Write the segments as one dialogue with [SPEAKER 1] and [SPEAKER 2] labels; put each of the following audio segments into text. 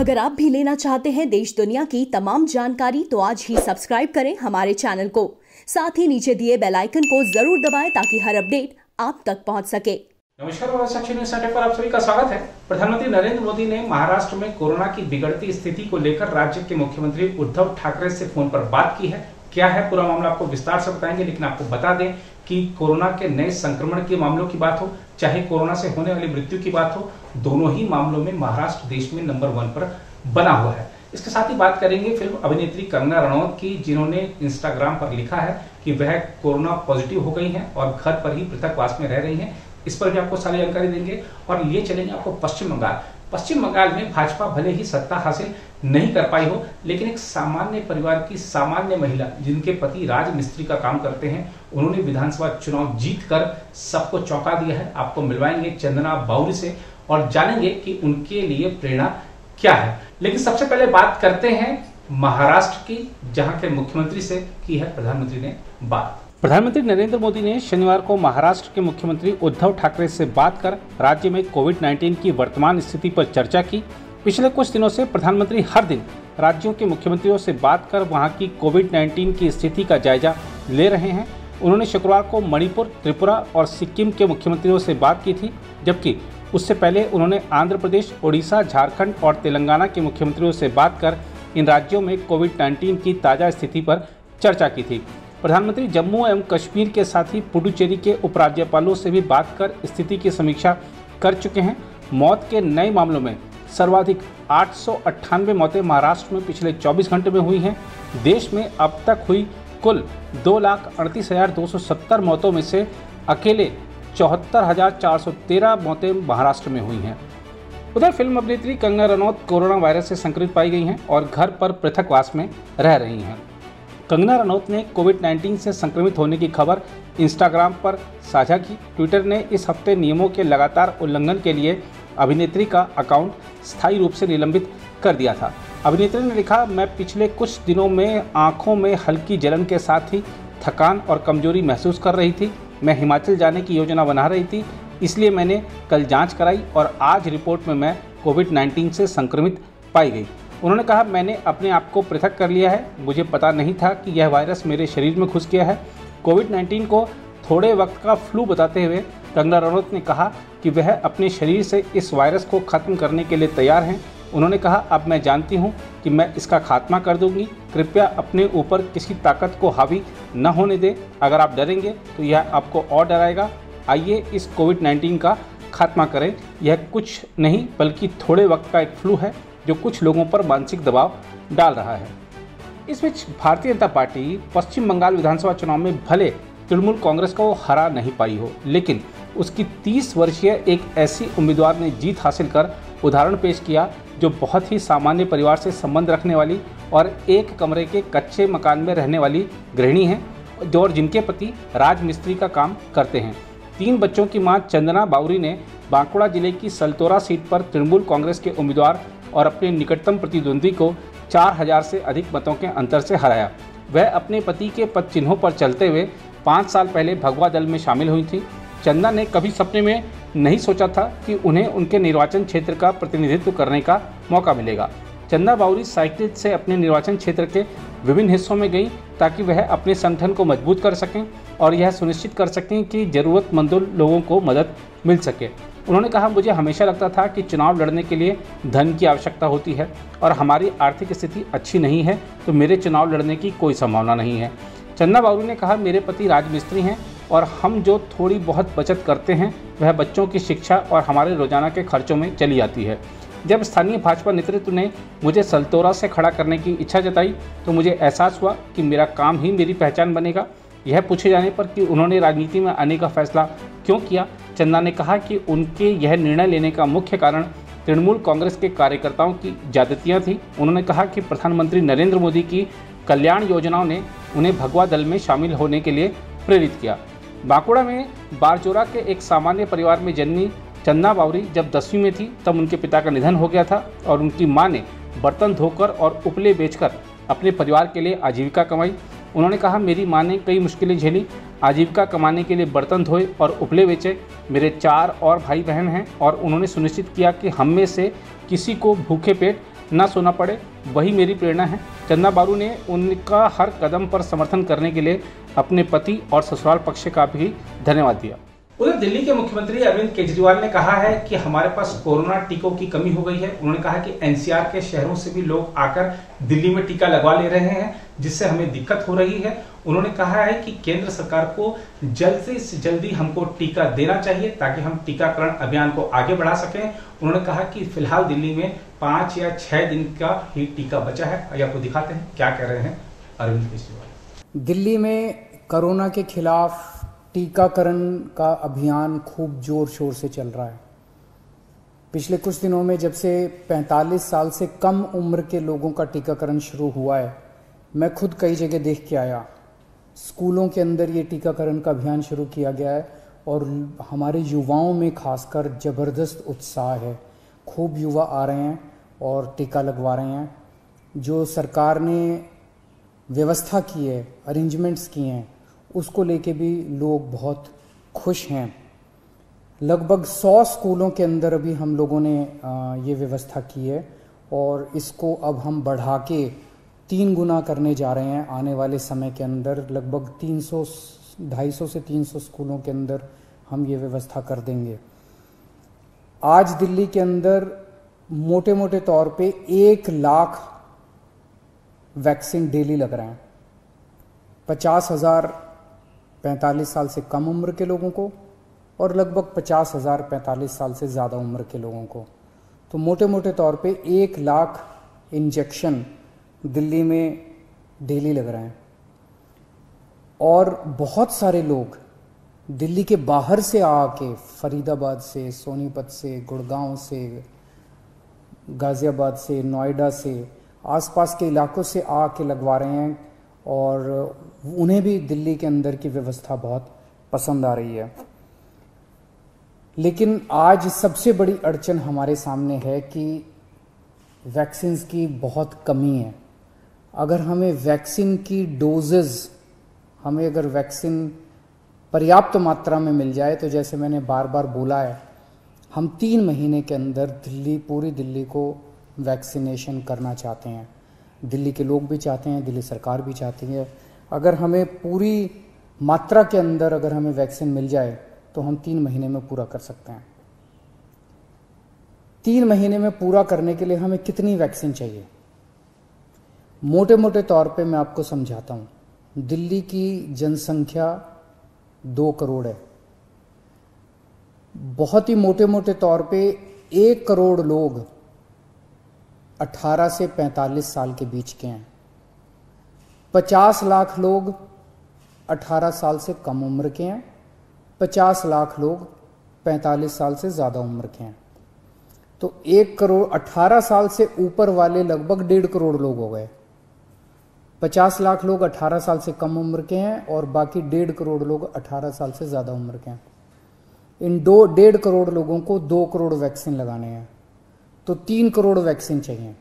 [SPEAKER 1] अगर आप भी लेना चाहते हैं देश दुनिया की तमाम जानकारी तो आज ही सब्सक्राइब करें हमारे चैनल को। साथ ही नीचे दिए बेल आइकन को जरूर दबाएं ताकि हर अपडेट आप तक पहुंच सके।
[SPEAKER 2] नमस्कार, पर आप सभी का स्वागत है। प्रधानमंत्री नरेंद्र मोदी ने महाराष्ट्र में कोरोना की बिगड़ती स्थिति को लेकर राज्य के मुख्यमंत्री उद्धव ठाकरे से फोन पर बात की है। क्या है पूरा मामला आपको विस्तार से बताएंगे, लेकिन आपको बता दें कि कोरोना के नए संक्रमण के मामलों की बात हो, चाहे कोरोना से होने वाली मृत्यु की बात हो, दोनों ही मामलों में महाराष्ट्र देश में नंबर 1 पर बना हुआ है। इसके साथ ही बात करेंगे फिल्म अभिनेत्री कंगना रनौत की, जिन्होंने इंस्टाग्राम पर लिखा है कि वह कोरोना पॉजिटिव हो गई हैं और घर पर ही पृथकवास में रह रही हैं। इस पर भी आपको सारी जानकारी देंगे और लिए चलेंगे आपको पश्चिम बंगाल में भाजपा भले ही सत्ता हासिल नहीं कर पाई हो, लेकिन एक सामान्य परिवार की सामान्य महिला जिनके पति राजमिस्त्री का काम करते हैं, उन्होंने विधानसभा चुनाव जीतकर सबको चौंका दिया है। आपको मिलवाएंगे चंदना बाउरी से और जानेंगे कि उनके लिए प्रेरणा क्या है। लेकिन सबसे पहले बात करते हैं महाराष्ट्र की, जहां के मुख्यमंत्री से की है प्रधानमंत्री ने बात। प्रधानमंत्री नरेंद्र मोदी ने शनिवार को महाराष्ट्र के मुख्यमंत्री उद्धव ठाकरे से बात कर राज्य में कोविड-19 की वर्तमान स्थिति पर चर्चा की। पिछले कुछ दिनों से प्रधानमंत्री हर दिन राज्यों के मुख्यमंत्रियों से बात कर वहां की कोविड-19 की स्थिति का जायजा ले रहे हैं। उन्होंने शुक्रवार को मणिपुर, त्रिपुरा और सिक्किम के मुख्यमंत्रियों से बात की थी, जबकि उससे पहले उन्होंने आंध्र प्रदेश, ओडिशा, झारखंड और तेलंगाना के मुख्यमंत्रियों से बात कर इन राज्यों में कोविड-19 की ताज़ा स्थिति पर चर्चा की थी। प्रधानमंत्री जम्मू एवं कश्मीर के साथ ही पुडुचेरी के उपराज्यपालों से भी बात कर स्थिति की समीक्षा कर चुके हैं। मौत के नए मामलों में सर्वाधिक 898 मौतें महाराष्ट्र में पिछले 24 घंटे में हुई हैं। देश में अब तक हुई कुल 2,38,270 मौतों में से अकेले 74,413 मौतें महाराष्ट्र में हुई हैं। उधर फिल्म अभिनेत्री कंगना रनौत कोरोना वायरस से संक्रमित पाई गई हैं और घर पर पृथकवास में रह रही हैं। कंगना रनौत ने कोविड-19 से संक्रमित होने की खबर इंस्टाग्राम पर साझा की। ट्विटर ने इस हफ्ते नियमों के लगातार उल्लंघन के लिए अभिनेत्री का अकाउंट स्थायी रूप से निलंबित कर दिया था। अभिनेत्री ने लिखा, मैं पिछले कुछ दिनों में आंखों में हल्की जलन के साथ ही थकान और कमजोरी महसूस कर रही थी। मैं हिमाचल जाने की योजना बना रही थी, इसलिए मैंने कल जांच कराई और आज रिपोर्ट में मैं कोविड-19 से संक्रमित पाई गई। उन्होंने कहा, मैंने अपने आप को पृथक कर लिया है। मुझे पता नहीं था कि यह वायरस मेरे शरीर में घुस गया है। कोविड-19 को थोड़े वक्त का फ्लू बताते हुए कंगना रनौत ने कहा कि वह अपने शरीर से इस वायरस को खत्म करने के लिए तैयार हैं। उन्होंने कहा, अब मैं जानती हूं कि मैं इसका खात्मा कर दूंगी। कृपया अपने ऊपर किसी ताकत को हावी न होने दें। अगर आप डरेंगे तो यह आपको और डराएगा। आइए इस कोविड-19 का खात्मा करें। यह कुछ नहीं बल्कि थोड़े वक्त का एक फ्लू है जो कुछ लोगों पर मानसिक दबाव डाल रहा है। इस बीच भारतीय जनता पार्टी पश्चिम बंगाल विधानसभा चुनाव में भले तृणमूल कांग्रेस को हरा नहीं पाई हो, लेकिन उसकी 30 वर्षीय एक ऐसी उम्मीदवार ने जीत हासिल कर उदाहरण पेश किया जो बहुत ही सामान्य परिवार से संबंध रखने वाली और एक कमरे के कच्चे मकान में रहने वाली गृहिणी हैं, और जिनके पति राजमिस्त्री का काम करते हैं। 3 बच्चों की मां चंदना बाउरी ने बांकुड़ा जिले की सलतोरा सीट पर तृणमूल कांग्रेस के उम्मीदवार और अपने निकटतम प्रतिद्वंदी को 4000 से अधिक मतों के अंतर से हराया। वह अपने पति के पद चिन्हों पर चलते हुए 5 साल पहले भगवा दल में शामिल हुई थी। चंदा ने कभी सपने में नहीं सोचा था कि उन्हें उनके निर्वाचन क्षेत्र का प्रतिनिधित्व करने का मौका मिलेगा। चंदा बाउरी साइकिल से अपने निर्वाचन क्षेत्र के विभिन्न हिस्सों में गई ताकि वह अपने संगठन को मजबूत कर सकें और यह सुनिश्चित कर सकें कि ज़रूरतमंदों लोगों को मदद मिल सके। उन्होंने कहा, मुझे हमेशा लगता था कि चुनाव लड़ने के लिए धन की आवश्यकता होती है और हमारी आर्थिक स्थिति अच्छी नहीं है, तो मेरे चुनाव लड़ने की कोई संभावना नहीं है। चंदा बाउरी ने कहा, मेरे पति राजमिस्त्री हैं और हम जो थोड़ी बहुत बचत करते हैं वह बच्चों की शिक्षा और हमारे रोजाना के खर्चों में चली जाती है। जब स्थानीय भाजपा नेतृत्व ने मुझे सलतोरा से खड़ा करने की इच्छा जताई तो मुझे एहसास हुआ कि मेरा काम ही मेरी पहचान बनेगा। यह पूछे जाने पर कि उन्होंने राजनीति में आने का फैसला क्यों किया, चंदा ने कहा कि उनके यह निर्णय लेने का मुख्य कारण तृणमूल कांग्रेस के कार्यकर्ताओं की ज्यादतियां थी। उन्होंने कहा कि प्रधानमंत्री नरेंद्र मोदी की कल्याण योजनाओं ने उन्हें भगवा दल में शामिल होने के लिए प्रेरित किया। बांकुड़ा में बारजोरा के एक सामान्य परिवार में जन्मी चंदा बाउरी जब 10वीं में थी तब उनके पिता का निधन हो गया था और उनकी मां ने बर्तन धोकर और उपले बेचकर अपने परिवार के लिए आजीविका कमाई। उन्होंने कहा, मेरी मां ने कई मुश्किलें झेली, आजीविका कमाने के लिए बर्तन धोए और उपले बेचे। मेरे 4 और भाई बहन हैं और उन्होंने सुनिश्चित किया कि हम में से किसी को भूखे पेट ना सोना पड़े, वही मेरी प्रेरणा है। चंदा बारू ने उनका हर कदम पर समर्थन करने के लिए अपने पति और ससुराल पक्ष का भी धन्यवाद दिया। उधर दिल्ली के मुख्यमंत्री अरविंद केजरीवाल ने कहा है कि हमारे पास कोरोना टीकों की कमी हो गई है। उन्होंने कहा कि एनसीआर के शहरों से भी लोग आकर दिल्ली में टीका लगवा ले रहे हैं, जिससे हमें दिक्कत हो रही है। उन्होंने कहा है कि केंद्र सरकार को जल्दी से जल्दी हमको टीका देना चाहिए ताकि हम टीकाकरण अभियान को आगे बढ़ा सकें। उन्होंने कहा कि फिलहाल दिल्ली में 5 या 6 दिन का ही टीका बचा है। आइए आपको दिखाते हैं क्या कह रहे हैं अरविंद केजरीवाल।
[SPEAKER 3] दिल्ली में कोरोना के खिलाफ टीकाकरण का अभियान खूब जोर शोर से चल रहा है। पिछले कुछ दिनों में जब से 45 साल से कम उम्र के लोगों का टीकाकरण शुरू हुआ है, मैं खुद कई जगह देख के आया। स्कूलों के अंदर ये टीकाकरण का अभियान शुरू किया गया है और हमारे युवाओं में खासकर ज़बरदस्त उत्साह है। खूब युवा आ रहे हैं और टीका लगवा रहे हैं। जो सरकार ने व्यवस्था की है, अरेंजमेंट्स किए हैं, उसको लेके भी लोग बहुत खुश हैं। लगभग 100 स्कूलों के अंदर अभी हम लोगों ने ये व्यवस्था की है और इसको अब हम बढ़ा के 3 गुना करने जा रहे हैं। आने वाले समय के अंदर लगभग 250 से 300 स्कूलों के अंदर हम ये व्यवस्था कर देंगे। आज दिल्ली के अंदर मोटे मोटे तौर पे 1 लाख वैक्सीन डेली लग रहे हैं। 50,000 45 साल से कम उम्र के लोगों को और लगभग 50,000 45 साल से ज़्यादा उम्र के लोगों को। तो मोटे मोटे तौर पे 1 लाख इंजेक्शन दिल्ली में डेली लग रहे हैं। और बहुत सारे लोग दिल्ली के बाहर से आके, फरीदाबाद से, सोनीपत से, गुड़गांव से, गाज़ियाबाद से, नोएडा से, आसपास के इलाकों से आके लगवा रहे हैं और उन्हें भी दिल्ली के अंदर की व्यवस्था बहुत पसंद आ रही है। लेकिन आज सबसे बड़ी अड़चन हमारे सामने है कि वैक्सीन्स की बहुत कमी है। अगर हमें वैक्सीन की डोजेज़, हमें अगर वैक्सीन पर्याप्त मात्रा में मिल जाए तो जैसे मैंने बार बार बोला है, हम 3 महीने के अंदर पूरी दिल्ली को वैक्सीनेशन करना चाहते हैं। दिल्ली के लोग भी चाहते हैं, दिल्ली सरकार भी चाहती है। अगर हमें पूरी मात्रा के अंदर अगर हमें वैक्सीन मिल जाए तो हम 3 महीने में पूरा कर सकते हैं। 3 महीने में पूरा करने के लिए हमें कितनी वैक्सीन चाहिए? मोटे मोटे तौर पे मैं आपको समझाता हूँ। दिल्ली की जनसंख्या 2 करोड़ है। बहुत ही मोटे मोटे तौर पे 1 करोड़ लोग 18 से 45 साल के बीच के हैं। 50 लाख लोग 18 साल से कम उम्र के हैं। 50 लाख लोग 45 साल से ज़्यादा उम्र के हैं। तो 1 करोड़ 18 साल से ऊपर वाले लगभग 1.5 करोड़ लोग हो गए। 50 लाख लोग 18 साल से कम उम्र के हैं और बाकी 1.5 करोड़ लोग 18 साल से ज़्यादा उम्र के हैं। इन 1.5 करोड़ लोगों को 2 करोड़ वैक्सीन लगाने हैं, तो 3 करोड़ वैक्सीन चाहिए।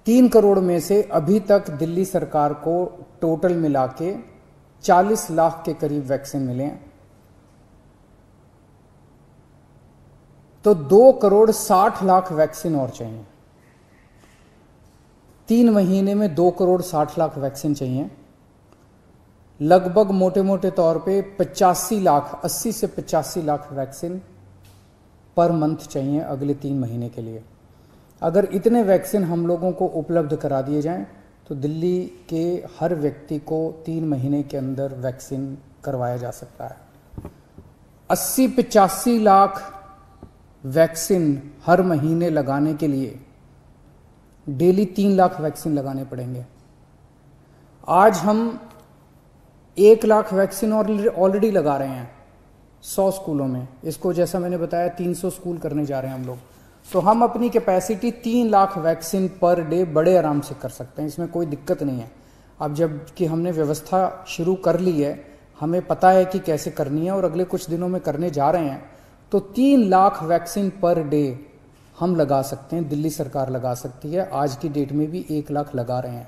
[SPEAKER 3] 3 करोड़ में से अभी तक दिल्ली सरकार को टोटल मिला के 40 लाख के करीब वैक्सीन मिले हैं। तो 2 करोड़ 60 लाख वैक्सीन और चाहिए। 3 महीने में 2 करोड़ 60 लाख वैक्सीन चाहिए। लगभग मोटे मोटे तौर पे 85 लाख, 80 से 85 लाख वैक्सीन पर मंथ चाहिए अगले 3 महीने के लिए। अगर इतने वैक्सीन हम लोगों को उपलब्ध करा दिए जाएं तो दिल्ली के हर व्यक्ति को 3 महीने के अंदर वैक्सीन करवाया जा सकता है। 80-85 लाख वैक्सीन हर महीने लगाने के लिए डेली 3 लाख वैक्सीन लगाने पड़ेंगे। आज हम 1 लाख वैक्सीन ऑलरेडी लगा रहे हैं 100 स्कूलों में। इसको जैसा मैंने बताया 300 स्कूल करने जा रहे हैं हम लोग। तो हम अपनी capacity 3 lakh vaccine per day बड़े आराम से कर सकते हैं, इसमें कोई दिक्कत नहीं है। अब जब कि हमने व्यवस्था शुरू कर ली है, हमें पता है कि कैसे करनी है और अगले कुछ दिनों में करने जा रहे हैं, तो 3 लाख वैक्सीन पर डे हम लगा सकते हैं, दिल्ली सरकार लगा सकती है। आज की डेट में भी 1 लाख लगा रहे हैं।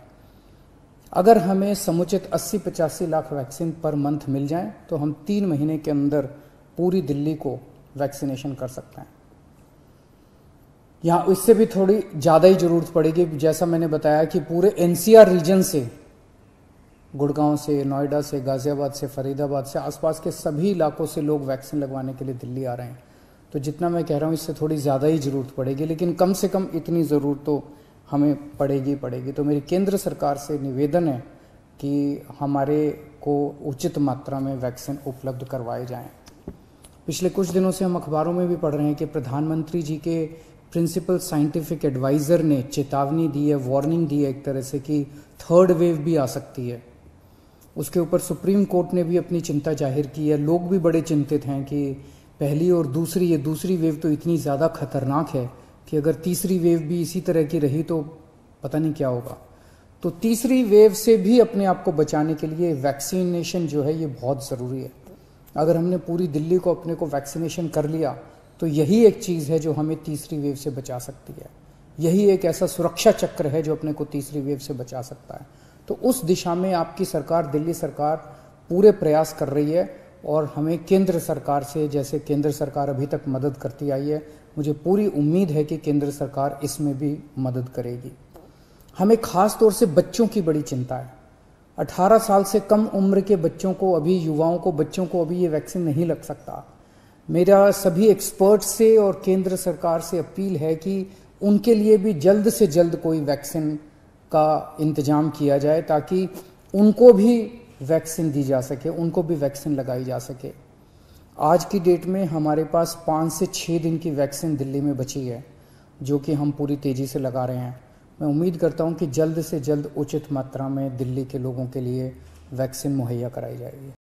[SPEAKER 3] अगर हमें समुचित 80-85 लाख वैक्सीन पर मंथ मिल जाए तो हम 3 महीने के अंदर पूरी दिल्ली को वैक्सीनेशन कर सकते हैं। यहाँ इससे भी थोड़ी ज़्यादा ही ज़रूरत पड़ेगी। जैसा मैंने बताया कि पूरे एनसीआर रीजन से, गुड़गांव से, नोएडा से, गाज़ियाबाद से, फरीदाबाद से, आसपास के सभी इलाकों से लोग वैक्सीन लगवाने के लिए दिल्ली आ रहे हैं। तो जितना मैं कह रहा हूँ इससे थोड़ी ज़्यादा ही ज़रूरत पड़ेगी, लेकिन कम से कम इतनी ज़रूरत तो हमें पड़ेगी। तो मेरी केंद्र सरकार से निवेदन है कि हमारे को उचित मात्रा में वैक्सीन उपलब्ध करवाए जाएं। पिछले कुछ दिनों से हम अखबारों में भी पढ़ रहे हैं कि प्रधानमंत्री जी के प्रिंसिपल साइंटिफिक एडवाइज़र ने चेतावनी दी है, वार्निंग दी है एक तरह से कि थर्ड वेव भी आ सकती है। उसके ऊपर सुप्रीम कोर्ट ने भी अपनी चिंता जाहिर की है। लोग भी बड़े चिंतित हैं कि पहली और दूसरी, ये दूसरी वेव तो इतनी ज़्यादा खतरनाक है कि अगर तीसरी वेव भी इसी तरह की रही तो पता नहीं क्या होगा। तो तीसरी वेव से भी अपने आप को बचाने के लिए वैक्सीनेशन जो है ये बहुत ज़रूरी है। अगर हमने पूरी दिल्ली को अपने को वैक्सीनेशन कर लिया तो यही एक चीज़ है जो हमें तीसरी वेव से बचा सकती है। यही एक ऐसा सुरक्षा चक्र है जो अपने को तीसरी वेव से बचा सकता है। तो उस दिशा में आपकी सरकार, दिल्ली सरकार पूरे प्रयास कर रही है और हमें केंद्र सरकार से, जैसे केंद्र सरकार अभी तक मदद करती आई है, मुझे पूरी उम्मीद है कि केंद्र सरकार इसमें भी मदद करेगी। हमें खास तौर से बच्चों की बड़ी चिंता है। 18 साल से कम उम्र के बच्चों को, अभी युवाओं को, बच्चों को अभी ये वैक्सीन नहीं लग सकता। मेरा सभी एक्सपर्ट से और केंद्र सरकार से अपील है कि उनके लिए भी जल्द से जल्द कोई वैक्सीन का इंतजाम किया जाए ताकि उनको भी वैक्सीन दी जा सके, उनको भी वैक्सीन लगाई जा सके। आज की डेट में हमारे पास 5 से 6 दिन की वैक्सीन दिल्ली में बची है जो कि हम पूरी तेज़ी से लगा रहे हैं। मैं उम्मीद करता हूं कि जल्द से जल्द उचित मात्रा में दिल्ली के लोगों के लिए वैक्सीन मुहैया कराई जाएगी।